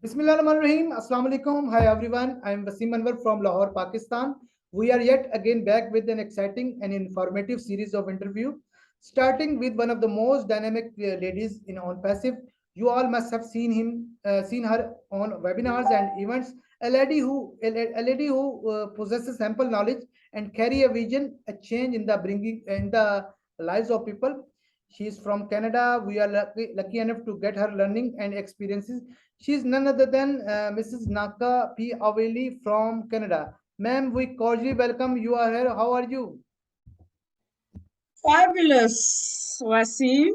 Bismillahirrahmanirrahim. Assalamu alaikum. Hi everyone. I am Waseem Anwar from Lahore, Pakistan. We are yet again back with an exciting and informative series of interview, starting with one of the most dynamic ladies in ONPASSIVE. You all must have seen her on webinars and events. A lady who possesses ample knowledge and carry a vision, a change in the bringing in the lives of people. She is from Canada. We are lucky enough to get her learning and experiences. She is none other than Mrs. Naka P. Awili from Canada. Ma'am, we cordially welcome you are here. How are you? Fabulous, Wasim.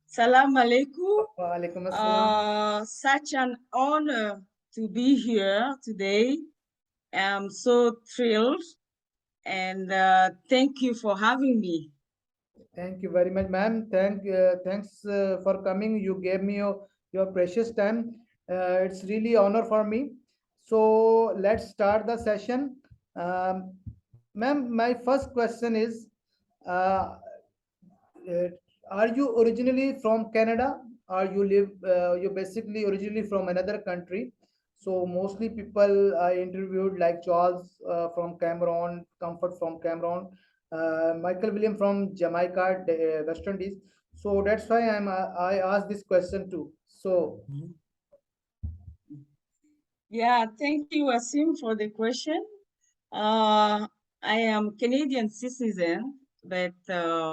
Salam alaikum. Walaikum assalam. Such an honor to be here today. I'm so thrilled and thank you for having me. Thank you very much, ma'am. Thanks for coming. You gave me your precious time. It's really honor for me. So let's start the session. Um, Ma'am, my first question is, uh, uh, are you originally from Canada, or you basically originally from another country? So mostly people I interviewed like Charles from Cameroon, Comfort from Cameroon, Michael William from Jamaica, West Indies. So that's why I asked this question too. So Yeah, thank you, Wasim, for the question. I am Canadian citizen, but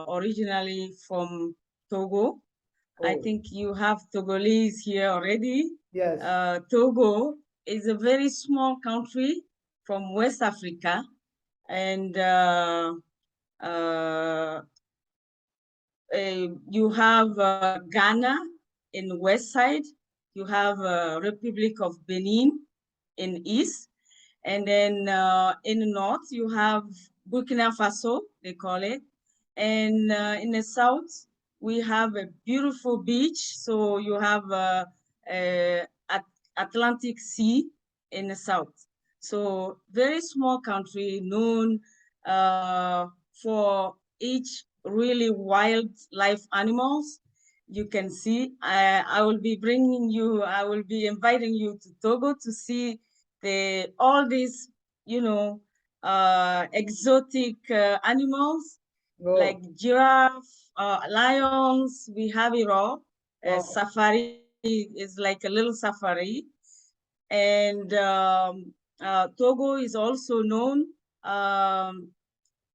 originally from Togo. I oh think you have Togolese here already. yes, Togo is a very small country from West Africa, and uh, you have Ghana in west side. You have Republic of Benin in east, and then in the north you have Burkina Faso, they call it, and in the south we have a beautiful beach. So you have Atlantic Sea in the south. So very small country known for each really wildlife animals you can see. I will be inviting you to Togo to see all these, you know, exotic animals like oh giraffe, lions. We have it all. wow, Safari is like a little safari, and Togo is also known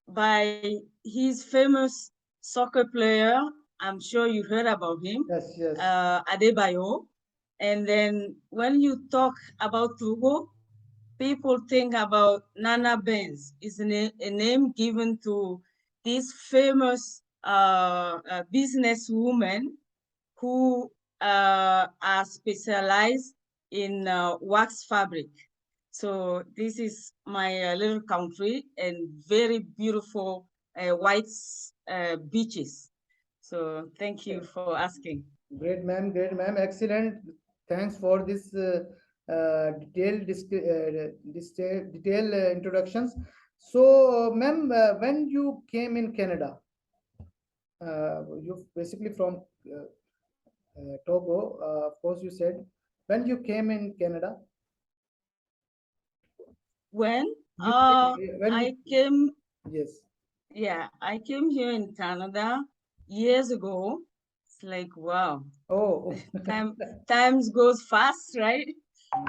by his famous soccer player. I'm sure you heard about him, yes, Adebayo. And then when you talk about Togo, people think about Nana Benz. It's a name given to this famous businesswoman who are specialized in wax fabric. So this is my little country and very beautiful white beaches. So thank you for asking. great ma'am, excellent. Thanks for this detailed introductions. So, ma'am, when you came in Canada, you basically from Togo, of course, you said when you came in Canada, When you when you I came, yes, yeah, I came here in Canada years ago. It's like, wow, oh, time times goes fast, right?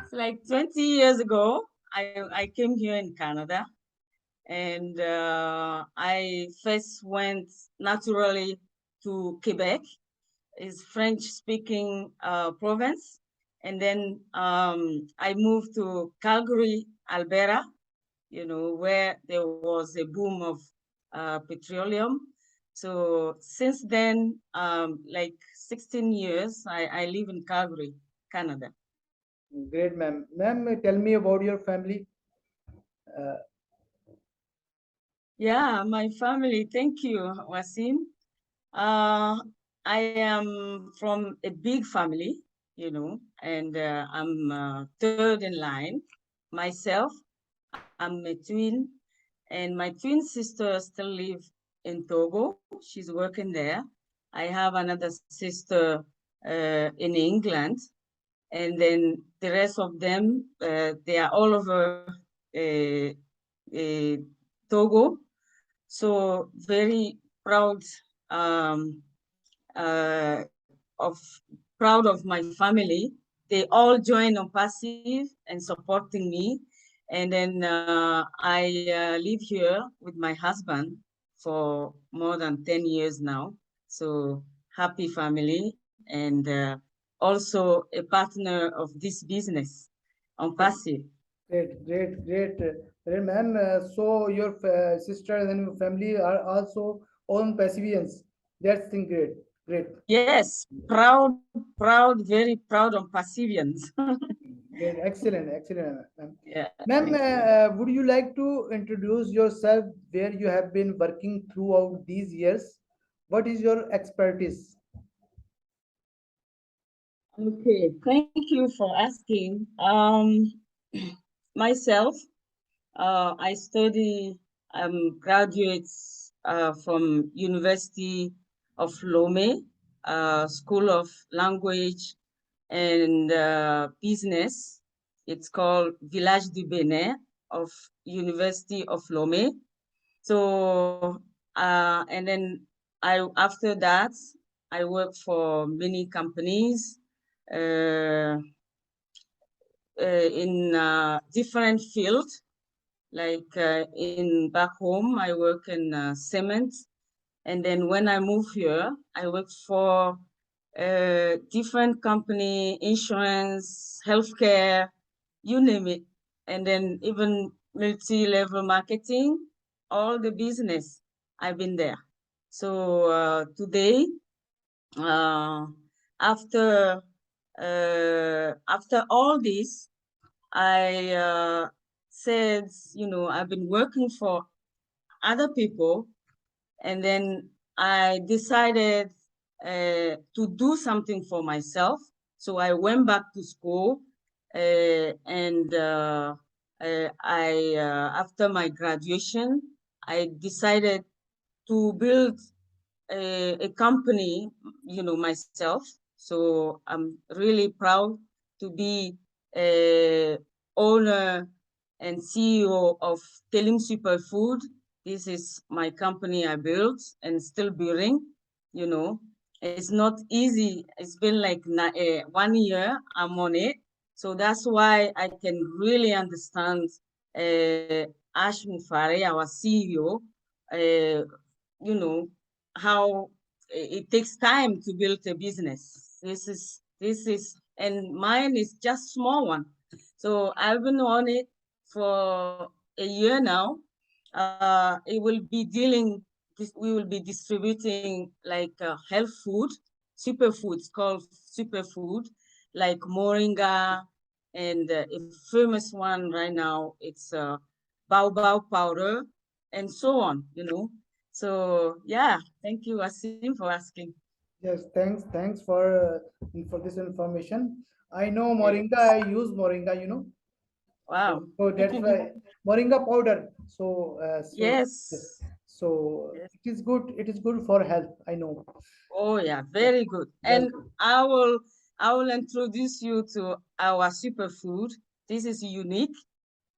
It's like 20 years ago, I came here in Canada, and I first went naturally to Quebec, is French-speaking province, and then I moved to Calgary, Alberta, where there was a boom of petroleum. So since then, like 16 years, I live in Calgary, Canada. great, ma'am. Ma'am, tell me about your family. Uh, Yeah, my family, thank you, Wasim. Uh, I am from a big family, and I'm third in line. Myself, I'm a twin, and my twin sister still live in Togo. She's working there. I have another sister in England, and then the rest of them, they are all over uh, Togo. So very proud, um, of proud of my family. They all join on passive and supporting me. And then I live here with my husband for more than 10 years now. So happy family, and also a partner of this business on passive. Great, great, great, great, ma'am. So your sisters and your family are also own Pacifians. That's thing great, great, Yes, proud, proud, very proud of Pacifians. great, excellent, excellent, ma'am. Yeah, Ma'am, thank you. would you like to introduce yourself where you have been working throughout these years? What is your expertise? Okay, thank you for asking. Myself, I study graduates from University of Lome, School of Language and Business. It's called Village du Benin of University of Lome. So, and then after that, I work for many companies uh, in different fields. Like in back home, I work in cement, and then when I move here, I work for different company, insurance, healthcare, you name it, and then even multi-level marketing, all the business. I've been there. So today, uh, after after all this, I said, I've been working for other people, and then I decided to do something for myself. So I went back to school, and after my graduation, I decided to build a company, myself. So I'm really proud to be a owner and CEO of Telim Superfood. This is my company I built and still building. You know, it's not easy. It's been like 1 year I'm on it. So that's why I can really understand Ash Mufare, our CEO, uh, you know, how it takes time to build a business. And mine is just small one. So I've been on it for a year now. It will be we will be distributing like health food, superfoods called superfood, like moringa, and a famous one right now, it's baobab powder, and so on, So yeah, thank you, Wasim, for asking. Yes, thanks for this information. I know Yes. moringa. I use moringa. So, Wow. so that's why moringa powder. So yes. Yes. So Yes. it is good. It is good for health. I know. Oh yeah, Yes. very good. Yes. And I will introduce you to our superfood. This is unique,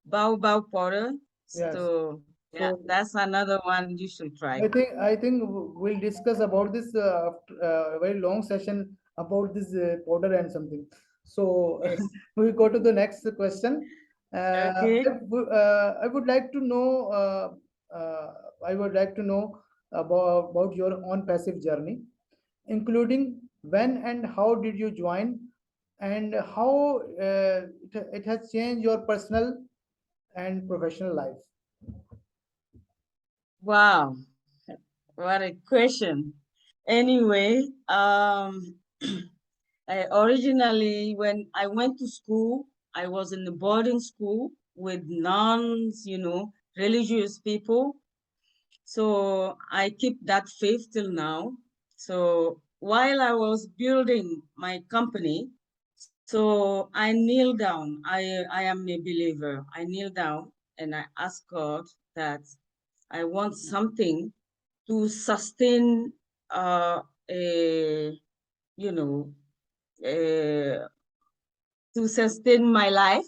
baobab powder. Yes. So yeah, So that's another one you should try. I think we'll discuss about this after a very long session about this powder and something. So Yes. we go to the next question. Okay. I would like to know. Uh, I would like to know about your own passive journey, including when and how did you join, and how it has changed your personal and professional life. Wow. What a question. Anyway, originally, when I went to school, I was in a boarding school with nuns, religious people. So I keep that faith till now. So while I was building my company, so I kneel down. I am a believer. I kneel down and I ask God that I want something to sustain a you know to sustain my life.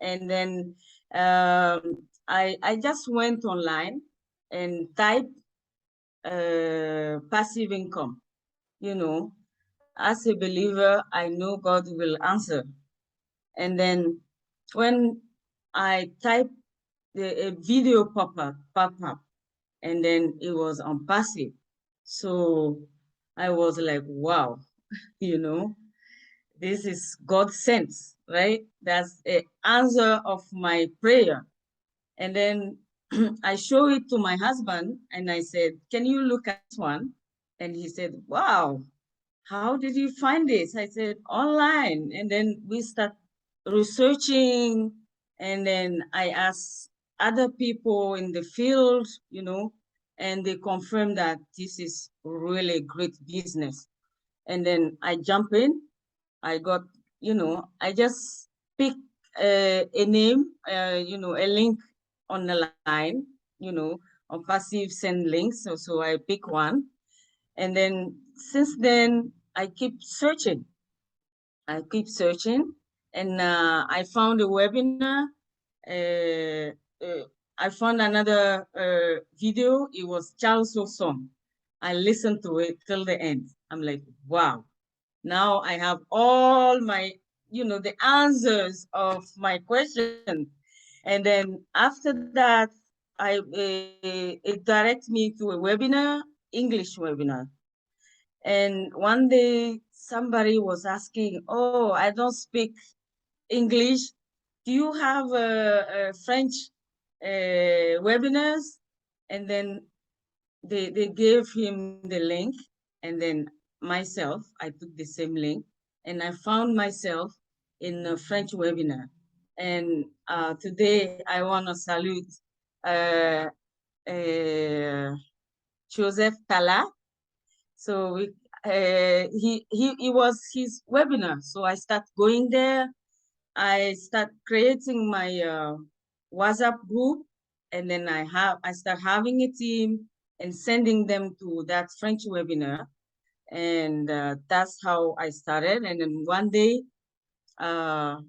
And then I just went online and typed passive income. You know, as a believer, I know God will answer. And then when I typed the a video pop up, and then it was on passive. So I was like, wow, you know, this is God sent, right? That's the answer of my prayer. And then I show it to my husband and I said, can you look at this one? And he said, wow, how did you find this? I said, online. And then we start researching. And then I asked other people in the field, and they confirmed that this is really great business. And then I jump in. I got, I just pick a name, a link on the line, on passive send links. So I pick one. And then since then, I keep searching. And I found a webinar. Uh, I found another video. It was Charles song. I listened to it till the end. I'm like, wow. Now I have all my, the answers of my question. And then after that, it directs me to a webinar, English webinar. And one day somebody was asking, oh, I don't speak English. Do you have a French webinars? And then they gave him the link. And then myself, I took the same link and I found myself in a French webinar. And today I want to salute uh, uh, Joseph Tala. So he was his webinar. So I start going there. I start creating my WhatsApp group, and then I start having a team and sending them to that French webinar, and that's how I started. And then one day, uh,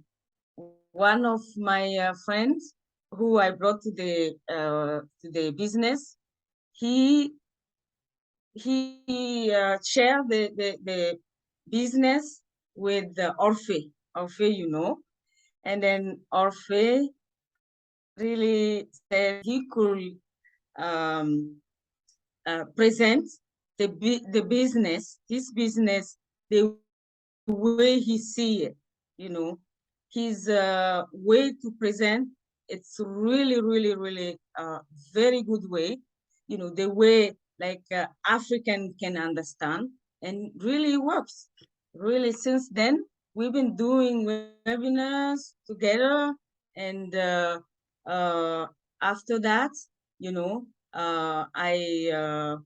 one of my friends who I brought to the business, he shared the business with Orphe, and then Orphe really said he could um, present the business, his business, the way he see it, his way to present. It's really, very good way, the way like African can understand, and really works. Really, since then, we've been doing webinars together, and after that, you know, uh, I, uh,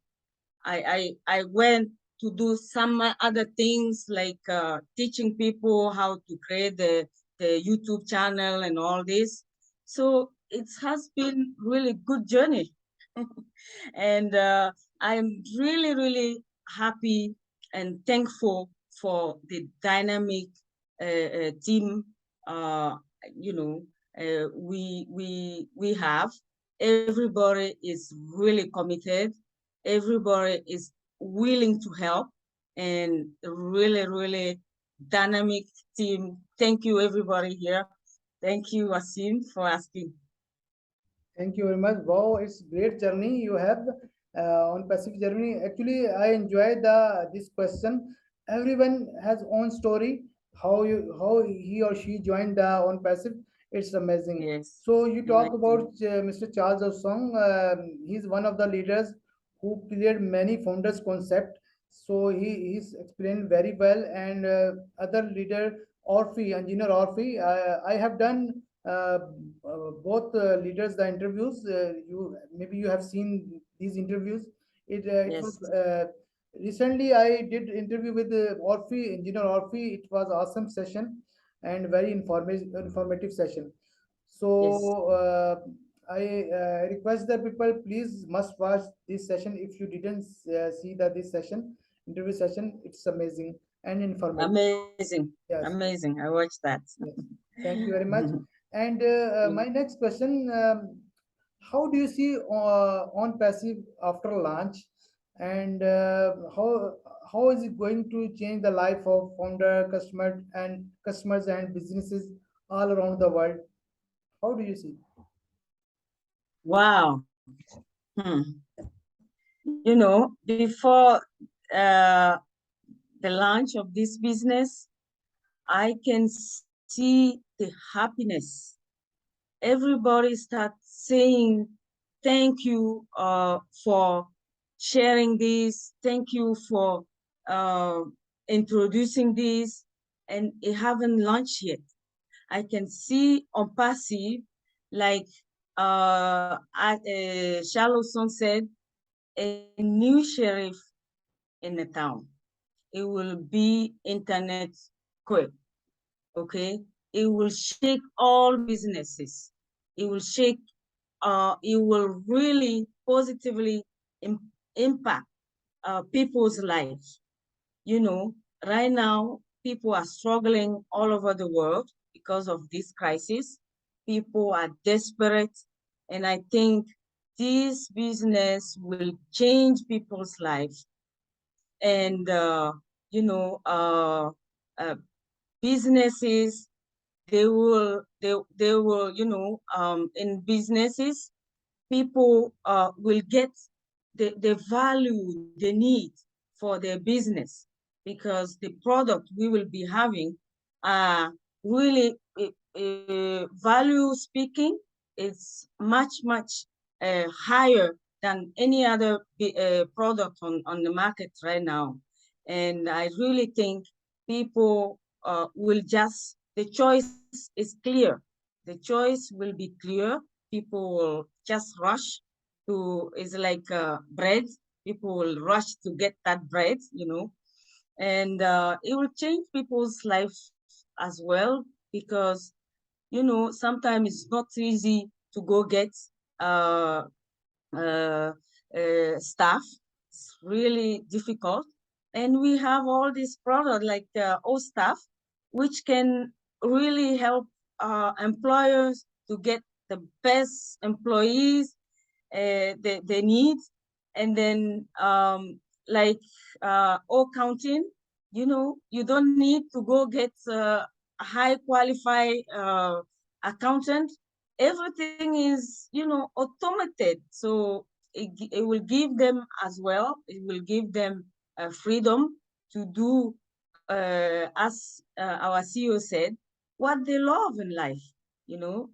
I went to do some other things like teaching people how to create the YouTube channel and all this. So it has been really good journey. And I'm really happy and thankful for the dynamic team. Uh, you know, we have. Everybody is really committed. Everybody is willing to help, and really dynamic team. Thank you, everybody here. Thank you, Waseem, for asking. Thank you very much. Wow, it's great journey you have on Pacific journey. Actually, I enjoy the this question. Everyone has own story. How he or she joined the on passive. It's amazing. Yes, So you talk about amazing. Mr. Charles Osong. He's one of the leaders who cleared many founders concept. So he's explained very well. And other leader Orphe, engineer Orphe. I have done uh, both leaders the interviews. You maybe you have seen these interviews. It was Yes, recently I did interview with Orphe, engineer Orphe. It was awesome session and very informative session. yes, So I request the people please must watch this session if you didn't see the this session interview session. It's amazing and informative. Amazing. Yes, Amazing. I watched that. yes. Thank you very much. And my next question, how do you see on passive after launch, and how is it going to change the life of founder, customers and businesses all around the world? How do you see? Wow. Hmm. Before uh, the launch of this business, I can see the happiness. Everybody starts saying thank you for sharing this, thank you for uh, introducing this, and it haven't launched yet. I can see on passive, like Shallow Son said, a new sheriff in the town. It will be internet quick, okay? It will shake all businesses. It will shake, it will really positively impact people's lives. You know, right now, people are struggling all over the world because of this crisis. People are desperate. And I think this business will change people's lives. And, you know, uh, businesses, they will, in businesses, people will get the value they need for their business, because the product we will be having really, value speaking, is much higher than any other product on the market right now. And I really think people will just, the choice is clear. The choice will be clear. People will just rush to, it's like bread. People will rush to get that bread, and it will change people's lives as well, because sometimes it's not easy to go get uh, uh, staff. It's really difficult. And we have all these products like O staff, which can really help employers to get the best employees they need. And then, like O counting, you don't need to go get a high qualified accountant. Everything is, automated. So it will give them as well, it will give them freedom to do, as our CEO said, what they love in life.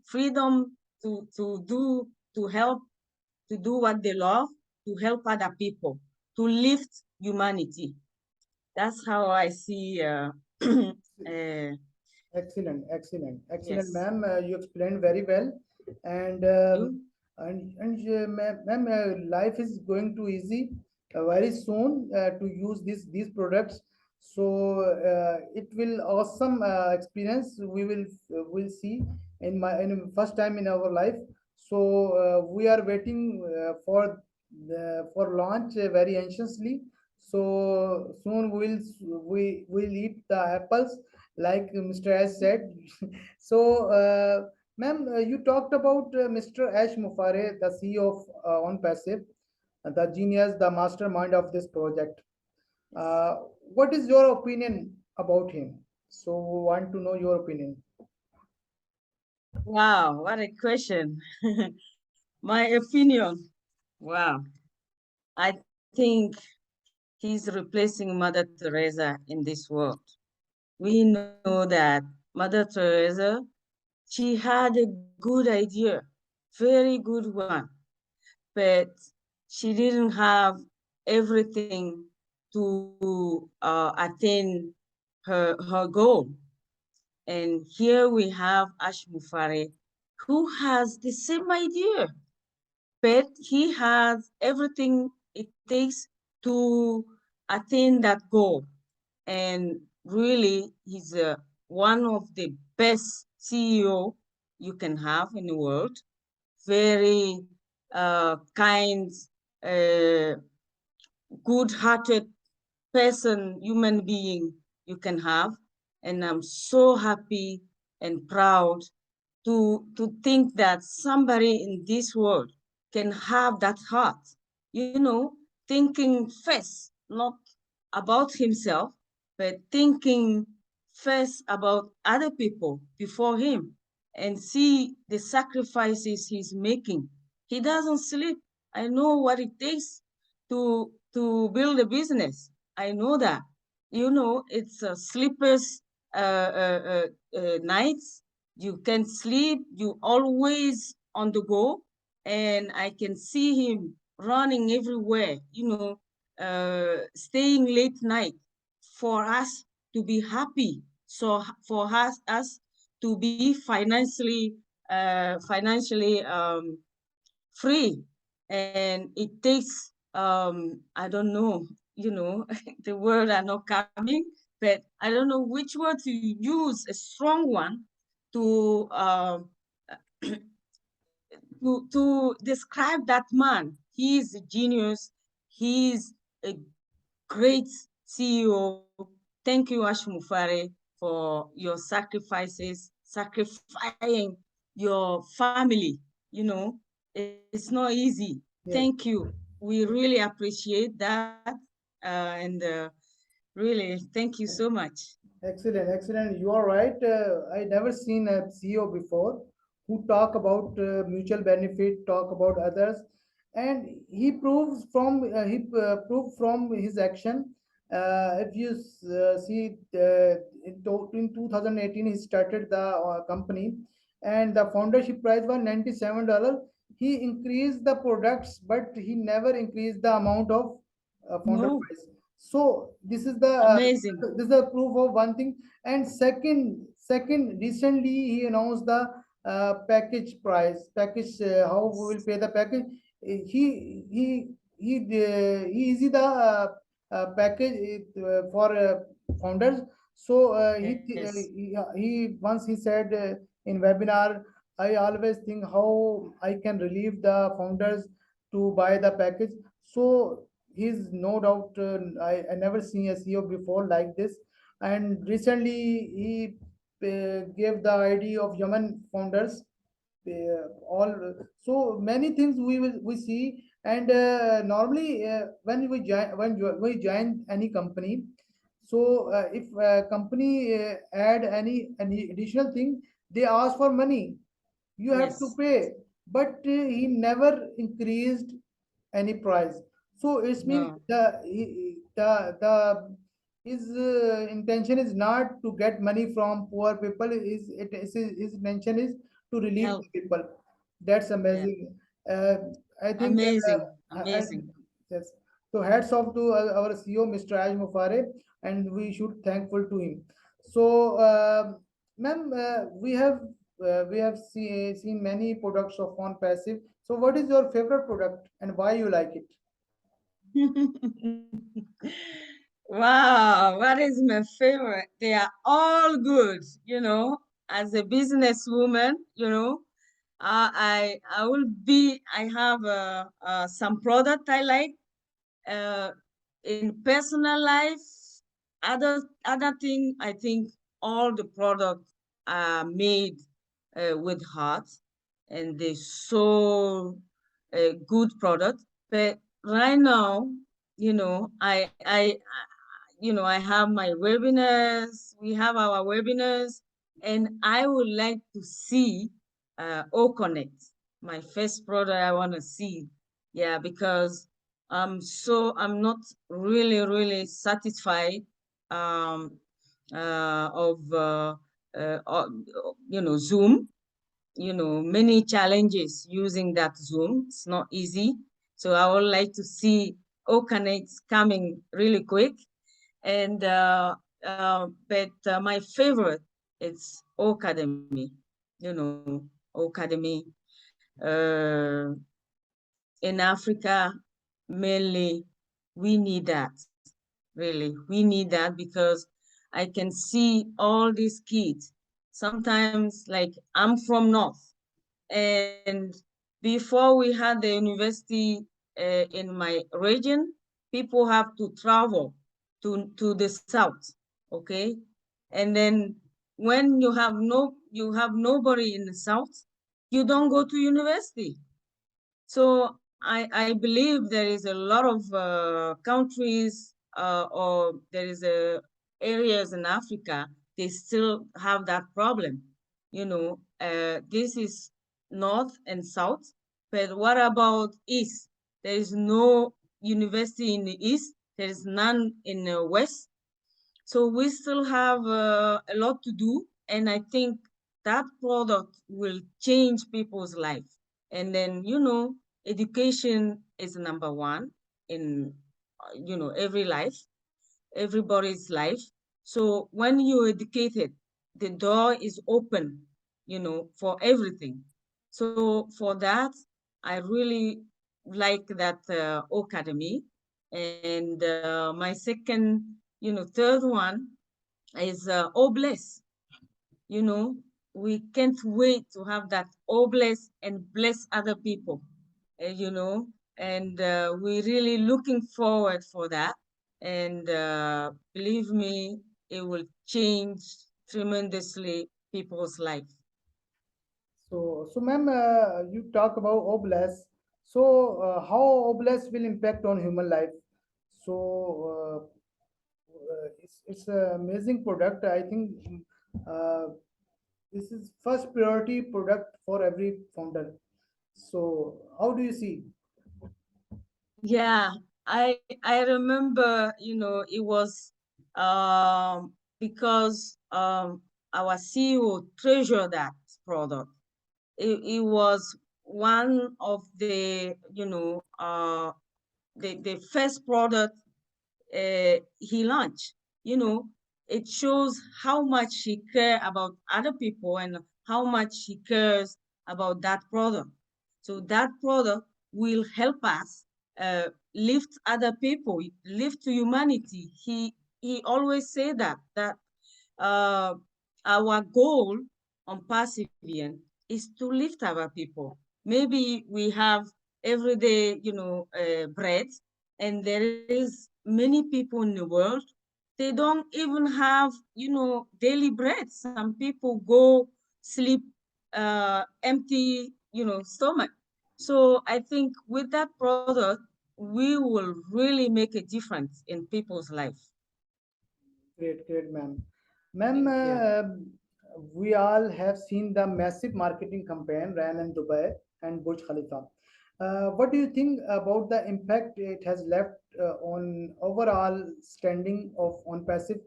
Freedom to help, to do what they love, to help other people, to lift humanity. That's how I see. Excellent, excellent, excellent, Yes. ma'am. You explained very well, and You? ma'am, life is going to easy very soon to use these products. So it will awesome experience. We will see in first time in our life. So we are waiting for launch very anxiously. So soon we will eat the apples like Mr. Ash said. So, ma'am, you talked about Mr. Ash Mufare, the CEO of OnPassive, the genius, the mastermind of this project. Uh, what is your opinion about him? So, want to know your opinion. Wow, what a question. My opinion. Wow. I think he's replacing Mother Teresa in this world. We know that Mother Teresa, she had a good idea, very good one, but she didn't have everything to attain her goal. And here we have Ash Mufare, who has the same idea, but he has everything it takes to attain that goal. And really, he's one of the best CEO you can have in the world. Very kind, uh, good-hearted person, human being. you can have. And I'm so happy and proud to think that somebody in this world can have that heart, thinking first, not about himself, but thinking first about other people before him, and see the sacrifices he's making. He doesn't sleep. I know what it takes to build a business. I know that. It's sleepless nights. You can sleep. You always on the go, and I can see him running everywhere. Staying late night for us to be happy. So for us to be financially free. And it takes, I don't know, the word are not coming, but I don't know which word to use, a strong one to to describe that man. He is a genius. He is a great CEO. Thank you, Ashmufare, for your sacrifices, sacrificing your family. You know, it's not easy. Thank Yes. you. We really appreciate that. And really, thank you so much. Excellent, excellent. You are right. I never seen a CEO before who talk about mutual benefit, talk about others, and he proved from his action. If you see, in 2018 he started the company, and the foundership price was $97. He increased the products, but he never increased the amount of founder No, price. So amazing. this is a proof of one thing. And second, recently he announced the package price, package how we will pay the package. He easy the package for founders. So Yes, he once he said in webinar, I always think how I can relieve the founders to buy the package. So he's no doubt. I never seen a CEO before like this. And recently he gave the idea of human founders. All so many things we see. And normally when we join any company, so if company add any additional thing, they ask for money, you have to yes, pay. But he never increased any price. So it's mean no, the his intention is not to get money from poor people. His intention is to relieve help. the people. That's Yeah, amazing. uh, I think amazing, and amazing. yes, so hats off to our CEO Mr. Aj Mufare, and we should thankful to him. So ma'am, we have seen many products of on passive. So what is your favorite product and why you like it? Wow, what is my favorite? They are all good, As a businesswoman, I will be. I have some product I like. Uh, in personal life, other thing, I think all the products are made with heart, and they're so good product. But right now, I have my webinars. We have our webinars, and I would like to see O Connect, my first product I want to see. Yeah, because I'm not really satisfied um, of Zoom. Many challenges using that Zoom. It's not easy. So I would like to see O Connect coming really quick. And but my favorite is Academy. Academy. Uh, in Africa, mainly, we need that. Really, we need that because I can see all these kids. Sometimes, like I'm from North, and before we had the university in my region, people have to travel to the South. okay? And then when you have nobody in the South, you don't go to university. So I believe there is a lot of countries or there is areas in Africa, they still have that problem. This is North and South, but what about East? There is no university in the East. There is none in the West. So we still have a lot to do, and I think that product will change people's life. And then, education is number one in, every life, everybody's life. So when you're educated, the door is open, for everything. So for that, I really like that academy. And my second, third one is Obless. You know, we can't wait to have that Obless and bless other people, and we're really looking forward for that. And believe me, it will change tremendously people's life. So ma'am, you talk about oblast. So, how oblast will impact on human life? So, it's an amazing product. I think uh, this is first priority product for every founder. So, how do you see? Yeah, I remember, it was because our CEO treasured that product. It was one of the, the first product he launched. You know, it shows how much he cares about other people and how much he cares about that product. So that product will help us lift other people, lift humanity. He always say that uh, our goal on Pacifian is to lift our people. Maybe we have everyday, bread, and there is many people in the world, they don't even have, daily bread. Some people go sleep empty, stomach. So I think with that product, we will really make a difference in people's life. Great, great, ma'am. Ma'am, Thank you. we all have seen the massive marketing campaign ran in Dubai and Burj Khalifa. What do you think about the impact it has left on overall standing of on passive?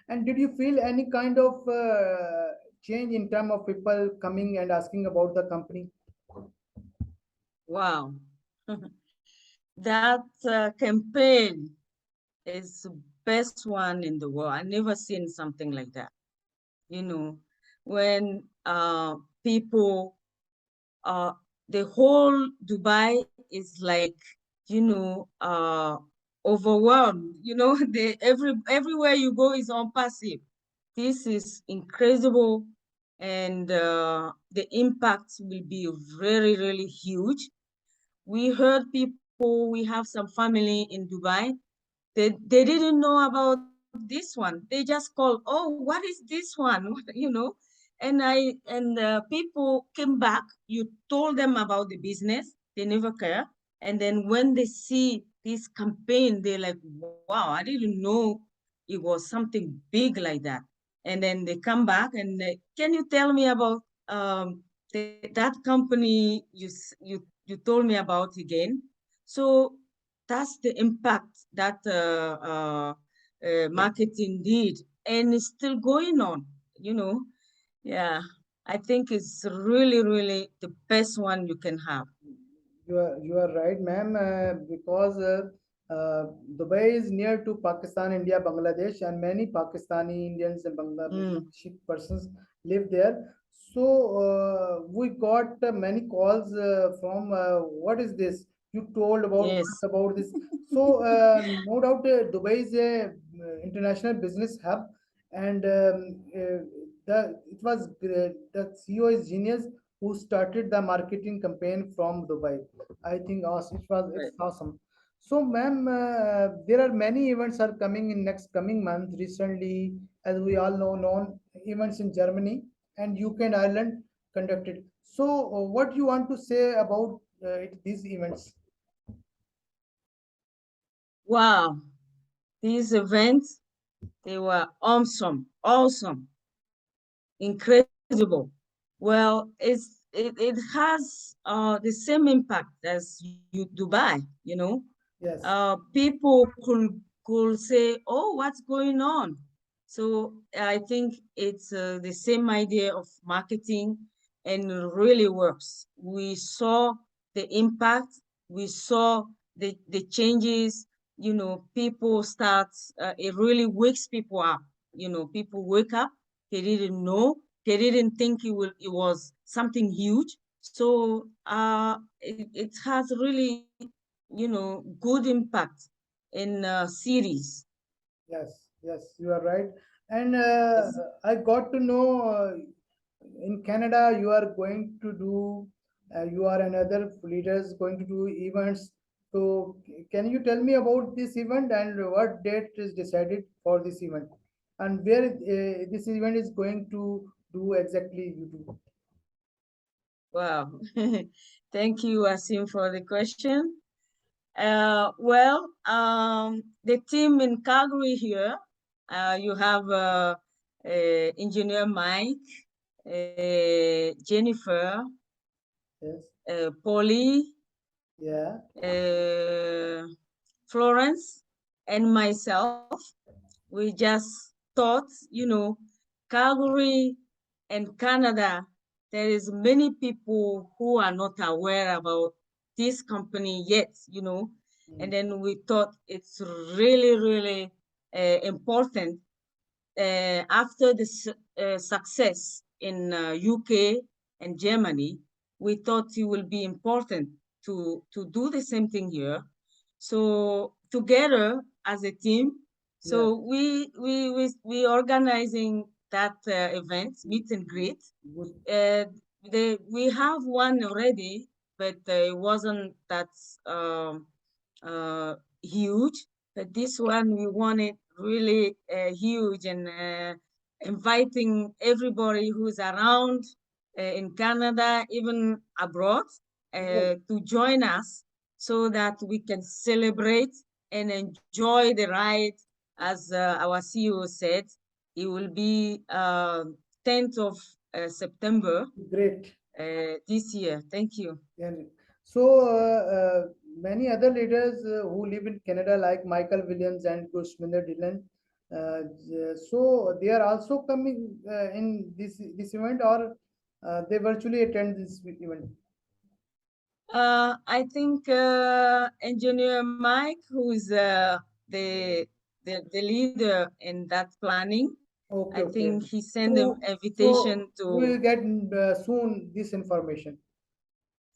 And did you feel any kind of change in terms of people coming and asking about the company? Wow. That campaign is the best one in the world. I never seen something like that. You know, when people, uh, the whole Dubai is like, overwhelmed. Everywhere you go is on passive. This is incredible, and the impact will be very, really huge. We heard people, we have some family in Dubai, they didn't know about this one. They just called, oh, what is this one? And people came back. You told them about the business, they never care. And then when they see this campaign, they're like, wow, I didn't know it was something big like that. And then they come back and can you tell me about that company you told me about again? So that's the impact that marketing did, and it's still going on. You know, yeah. I think it's really, really the best one you can have. You are right, ma'am. Because Dubai is near to Pakistan, India, Bangladesh, and many Pakistani Indians and Mm, Bangladeshi persons live there. So we got many calls from what is this? You told about yes, us about this. So no doubt, Dubai is a international business hub, and it was the CEO is genius who started the marketing campaign from Dubai. I think it's right. awesome. So, ma'am, there are many events are coming in next coming month. Recently, as we all know, known events in Germany and UK and Ireland conducted. So, what you want to say about these events? Wow, these events, they were awesome, incredible. Well, it has the same impact as Dubai, you know. Yes, People could say, "Oh, what's going on?" So I think it's the same idea of marketing, and it really works. We saw the impact. We saw the changes. You know, people start. It really wakes people up. You know, people wake up. They didn't know. They didn't think it was something huge. So it has really, good impact in series. yes, you are right. And Yes. I got to know in Canada you are going to do, you are another leaders going to do events. So, can you tell me about this event and what date is decided for this event, and where this event is going to do exactly? You do. Wow. Thank you, Asim, for the question. Well, the team in Calgary here, you have Engineer Mike, Jennifer, Yes. Polly, Yeah. uh, Florence, and myself. We just thought, Calgary and Canada, there is many people who are not aware about this company yet, Mm. and then we thought it's really, really important after the success in UK and Germany. We thought it will be important to do the same thing here. So together as a team, Yeah. so we organizing that event, meet and greet. Good. Uh, we have one already, but it wasn't that um, uh, huge. But this one, we want it really huge, and inviting everybody who's around in Canada, even abroad, Yes. to join us so that we can celebrate and enjoy the ride. As our CEO said, it will be 10th of September Great. this year. Thank you. Yeah. So, many other leaders who live in Canada, like Michael Williams and Kushminder Dillon, so they are also coming in this event, or they virtually attend this event. I think Engineer Mike, who's the leader in that planning, Okay, I okay. think he sent an So invitation we to. will get soon this information.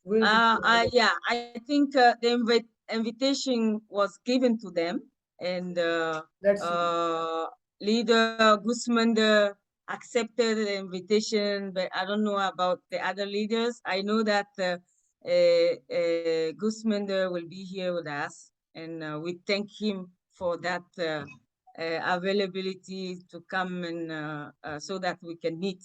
We'll get. Yeah, I think the invitation was given to them, and Let's see. uh, leader Gusmander accepted the invitation, but I don't know about the other leaders. I know that Gusmander will be here with us, and we thank him for that availability to come and so that we can meet.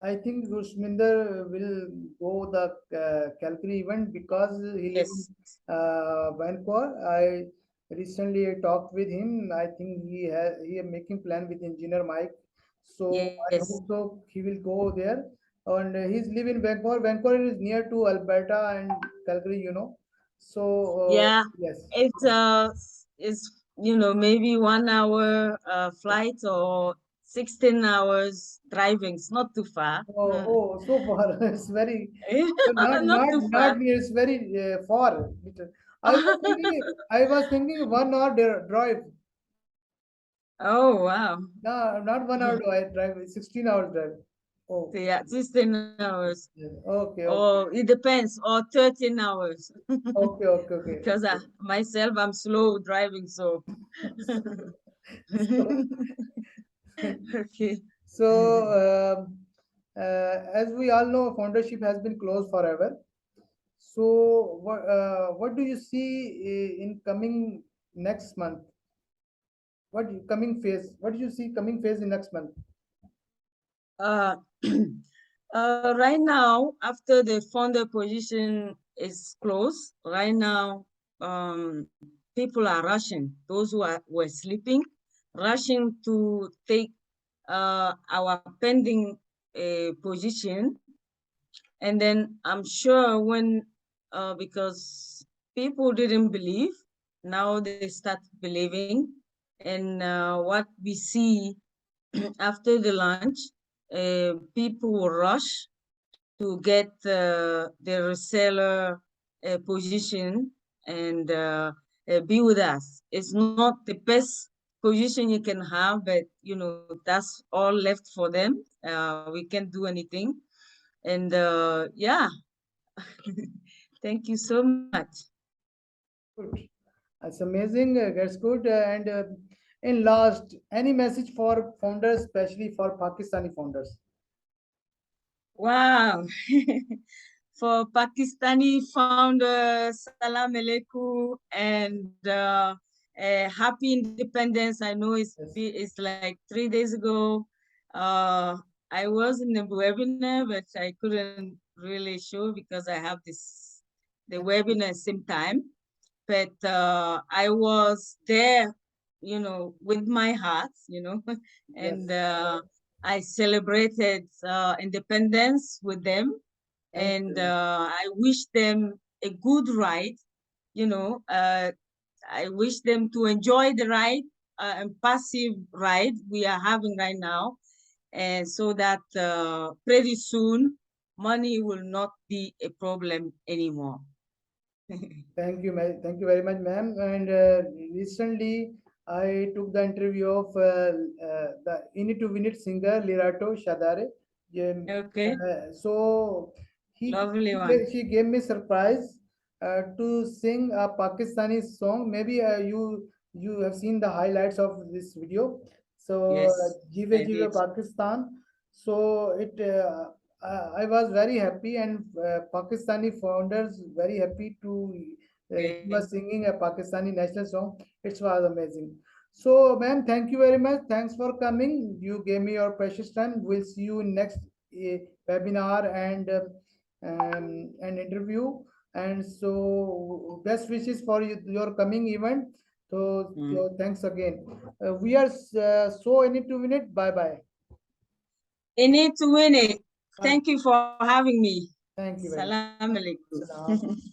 I think Gushminder will go the Calgary event because he lives in Yes, Vancouver. I recently talked with him. I think he is making plan with engineer Mike. So I yes. hope so he will go there. And he's live in Vancouver. Vancouver is near to Alberta and Calgary, you know. So Yeah, yes. it's maybe 1 hour flight or 16 hours driving. It's not too far. Oh, so far. It's very not Not not too not far. near. It's very far. I was thinking 1 hour drive. Oh wow. No, not 1 hour drive. 16 hours drive. So Oh, yeah, 16 hours. yeah. Okay, Or okay, it depends, or 13 hours. okay, okay, okay. Because myself, I'm slow driving, so. So, Okay. so as we all know, foundership has been closed forever. So, what do you see in coming next month? coming phase? What do you see coming phase in next month? Uh, right now, after the founder position is closed, right now, people are rushing. Those were sleeping, rushing to take our pending position. And then I'm sure when, because people didn't believe, now they start believing. And what we see after the launch, people will rush to get the reseller position and be with us. It's not the best position you can have, but that's all left for them. We can't do anything. And yeah, thank you so much. Good. That's amazing. That's good. And in last, any message for founders, especially for Pakistani founders? Wow. For Pakistani founders, salam alaikum, and happy independence. I know Yes. it's like 3 days ago. Uh, I was in the webinar, but I couldn't really show because I have the webinar same time. But I was there, with my heart, and Yes. I celebrated independence with them, Thank you and very much. I wish them a good ride. You know, uh, I wish them to enjoy the ride, and passive ride we are having right now, and so that pretty soon money will not be a problem anymore. Thank you very much, ma'am. And recently, I took the interview of the Init to Winit singer Lirato Shadare. Yeah, Okay, so lovely one. she gave me surprise to sing a Pakistani song. Maybe you have seen the highlights of this video. So Yes, Jive I Jive did. Pakistan. So I was very happy, and Pakistani founders very happy to he Okay. was singing a Pakistani national song. It was amazing. So, ma'am, thank you very much. Thanks for coming. You gave me your precious time. We'll see you in next webinar and interview. And so, best wishes for you, your coming event. Mm. So thanks again. We are so in it to win it. Bye bye. In it to win it. Bye. Thank you for having me. Thank you very much. Salam alaikum. Salam.